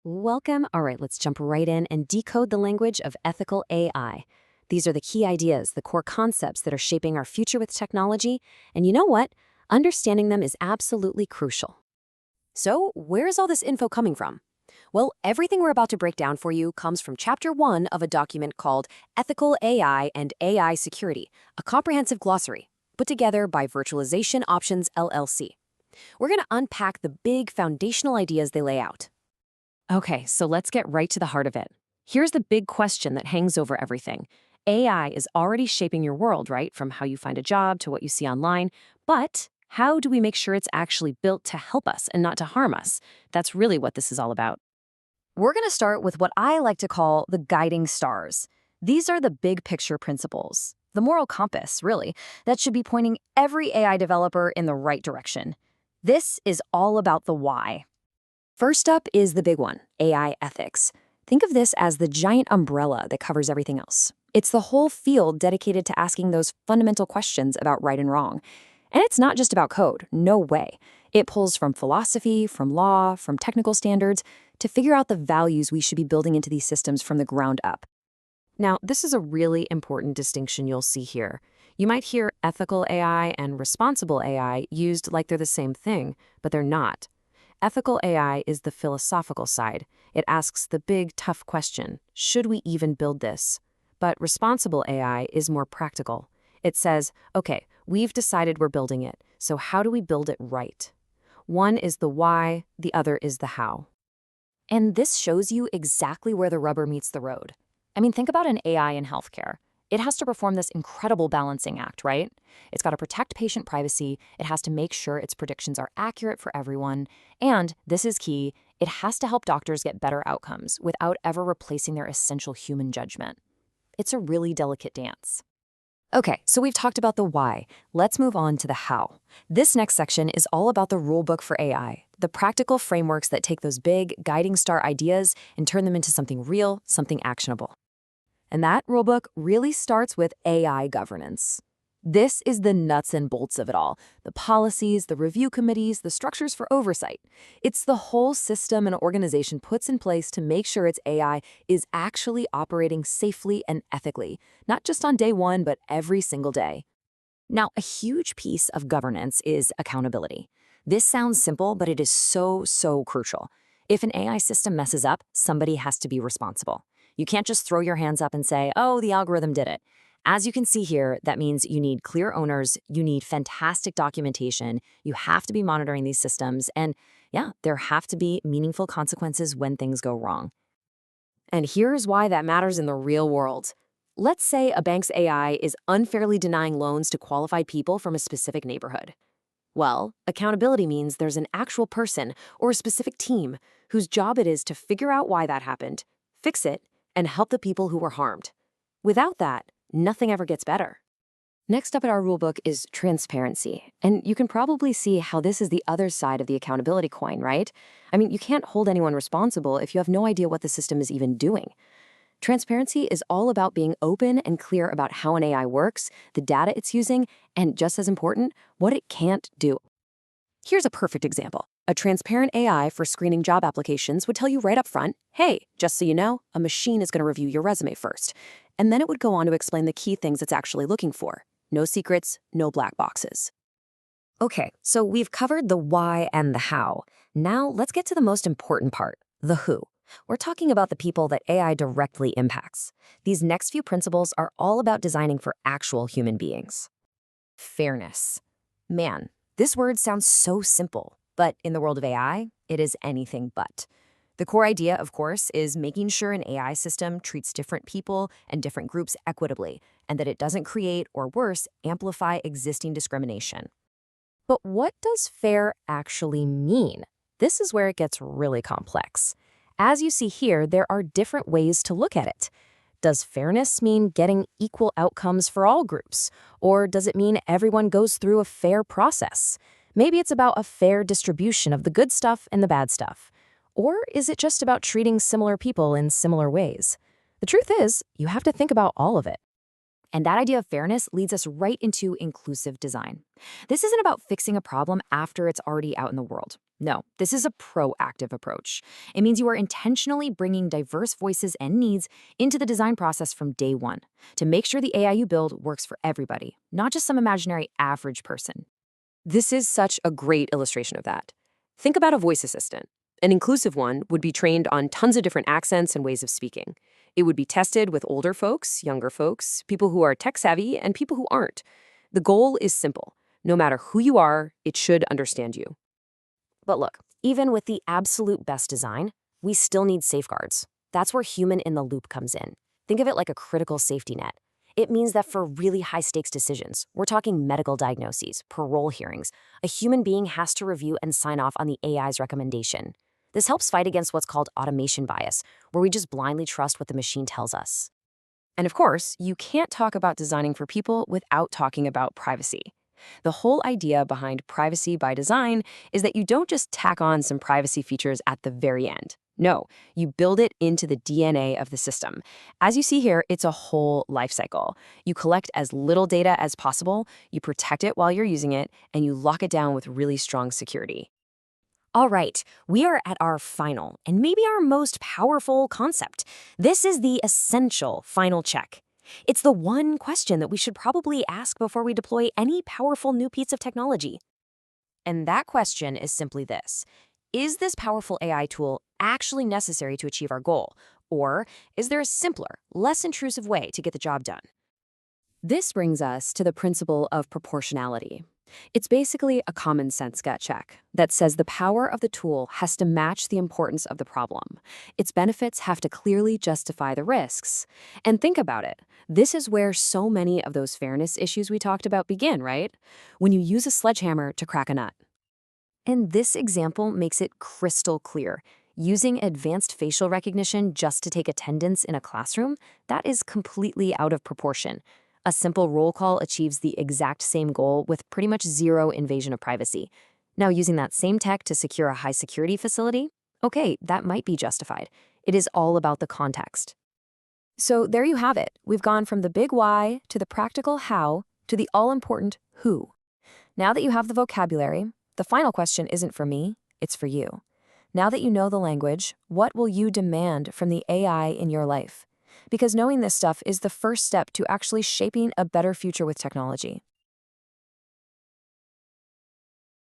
Welcome. All right, let's jump right in and decode the language of ethical AI. These are the key ideas, the core concepts that are shaping our future with technology. And you know what? Understanding them is absolutely crucial. So, where's all this info coming from? Well, everything we're about to break down for you comes from Chapter 1 of a document called Ethical AI and AI Security, a comprehensive glossary, put together by Virtualization Options LLC. We're going to unpack the big foundational ideas they lay out. Okay, so let's get right to the heart of it. Here's the big question that hangs over everything. AI is already shaping your world, right? From how you find a job to what you see online. But how do we make sure it's actually built to help us and not to harm us? That's really what this is all about. We're going to start with what I like to call the guiding stars. These are the big picture principles, the moral compass, really, that should be pointing every AI developer in the right direction. This is all about the why. First up is the big one, AI ethics. Think of this as the giant umbrella that covers everything else. It's the whole field dedicated to asking those fundamental questions about right and wrong. And it's not just about code, no way. It pulls from philosophy, from law, from technical standards, to figure out the values we should be building into these systems from the ground up. Now, this is a really important distinction you'll see here. You might hear ethical AI and responsible AI used like they're the same thing, but they're not. Ethical AI is the philosophical side. It asks the big, tough question, should we even build this? But responsible AI is more practical. It says, okay, we've decided we're building it, so how do we build it right? One is the why, the other is the how. And this shows you exactly where the rubber meets the road. I mean, think about an AI in healthcare. It has to perform this incredible balancing act, right? It's got to protect patient privacy, it has to make sure its predictions are accurate for everyone, and, this is key, it has to help doctors get better outcomes without ever replacing their essential human judgment. It's a really delicate dance. Okay, so we've talked about the why. Let's move on to the how. This next section is all about the rulebook for AI, the practical frameworks that take those big, guiding star ideas and turn them into something real, something actionable. And that rulebook really starts with AI governance. This is the nuts and bolts of it all, the policies, the review committees, the structures for oversight. It's the whole system an organization puts in place to make sure its AI is actually operating safely and ethically, not just on day one, but every single day. Now, a huge piece of governance is accountability. This sounds simple, but it is so crucial. If an AI system messes up, somebody has to be responsible. You can't just throw your hands up and say, oh, the algorithm did it. As you can see here, that means you need clear owners, you need fantastic documentation, you have to be monitoring these systems, and yeah, there have to be meaningful consequences when things go wrong. And here's why that matters in the real world. Let's say a bank's AI is unfairly denying loans to qualified people from a specific neighborhood. Well, accountability means there's an actual person or a specific team whose job it is to figure out why that happened, fix it, and help the people who were harmed. Without that, nothing ever gets better. Next up in our rulebook is transparency. And you can probably see how this is the other side of the accountability coin, right? I mean, you can't hold anyone responsible if you have no idea what the system is even doing. Transparency is all about being open and clear about how an AI works, the data it's using, and just as important, what it can't do. Here's a perfect example. A transparent AI for screening job applications would tell you right up front, hey, just so you know, a machine is going to review your resume first. And then it would go on to explain the key things it's actually looking for. No secrets, no black boxes. Okay, so we've covered the why and the how. Now let's get to the most important part, the who. We're talking about the people that AI directly impacts. These next few principles are all about designing for actual human beings. Fairness. Man, this word sounds so simple, but in the world of AI, it is anything but. The core idea, of course, is making sure an AI system treats different people and different groups equitably, and that it doesn't create, or worse, amplify existing discrimination. But what does fair actually mean? This is where it gets really complex. As you see here, there are different ways to look at it. Does fairness mean getting equal outcomes for all groups? Or does it mean everyone goes through a fair process? Maybe it's about a fair distribution of the good stuff and the bad stuff. Or is it just about treating similar people in similar ways? The truth is, you have to think about all of it. And that idea of fairness leads us right into inclusive design. This isn't about fixing a problem after it's already out in the world. No, this is a proactive approach. It means you are intentionally bringing diverse voices and needs into the design process from day one to make sure the AI you build works for everybody, not just some imaginary average person. This is such a great illustration of that. Think about a voice assistant. An inclusive one would be trained on tons of different accents and ways of speaking. It would be tested with older folks, younger folks, people who are tech savvy, and people who aren't. The goal is simple. No matter who you are, it should understand you. But look, even with the absolute best design, we still need safeguards. That's where human in the loop comes in. Think of it like a critical safety net. It means that for really high-stakes decisions, we're talking medical diagnoses, parole hearings, a human being has to review and sign off on the AI's recommendation. This helps fight against what's called automation bias, where we just blindly trust what the machine tells us. And of course, you can't talk about designing for people without talking about privacy. The whole idea behind privacy by design is that you don't just tack on some privacy features at the very end. No, you build it into the DNA of the system. As you see here, it's a whole life cycle. You collect as little data as possible, you protect it while you're using it, and you lock it down with really strong security. All right, we are at our final, and maybe our most powerful concept. This is the essential final check. It's the one question that we should probably ask before we deploy any powerful new piece of technology. And that question is simply this. Is this powerful AI tool actually necessary to achieve our goal? Or is there a simpler, less intrusive way to get the job done? This brings us to the principle of proportionality. It's basically a common sense gut check that says the power of the tool has to match the importance of the problem. Its benefits have to clearly justify the risks. And think about it. This is where so many of those fairness issues we talked about begin, right? When you use a sledgehammer to crack a nut. And this example makes it crystal clear. Using advanced facial recognition just to take attendance in a classroom, that is completely out of proportion. A simple roll call achieves the exact same goal with pretty much zero invasion of privacy. Now, using that same tech to secure a high-security facility? Okay, that might be justified. It is all about the context. So there you have it. We've gone from the big why to the practical how to the all-important who. Now that you have the vocabulary, the final question isn't for me, it's for you. Now that you know the language, what will you demand from the AI in your life? Because knowing this stuff is the first step to actually shaping a better future with technology.